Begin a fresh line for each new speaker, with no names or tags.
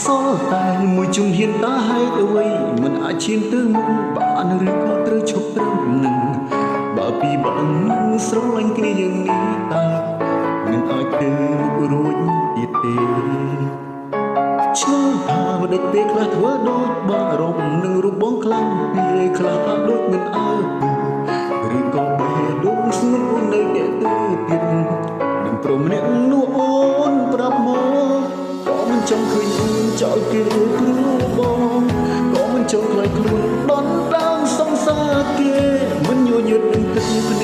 សល់តែមួយជំហានតើហេតុអ្វីមិនអាចឈានទៅមុខបានឬក៏ត្រូវឈប់ត្រឹមនឹងបើពីបានស្រឡាញ់គ្នាយ៉ាងនេះតើមិនអាចទៅមុខរួចទៀតទេឆ្លងថាដេកពេលខ្លះធ្វើដូចបារម្ភនឹងរូបបងខ្លាំងពេលខ្លះដូចមិនអើឬក៏បែរដូចស្ងួននៅតែទៅទៀតនឹងព្រមម្នាក់នោះអូនប្រាប់មកក៏មិនចង់ឃើញអូនចោលគេព្រោះបងក៏មិនចង់ខ្លាចខ្លួនដនដាងសង្សារគេមិនញញឹតនឹងទឹកភ្នែ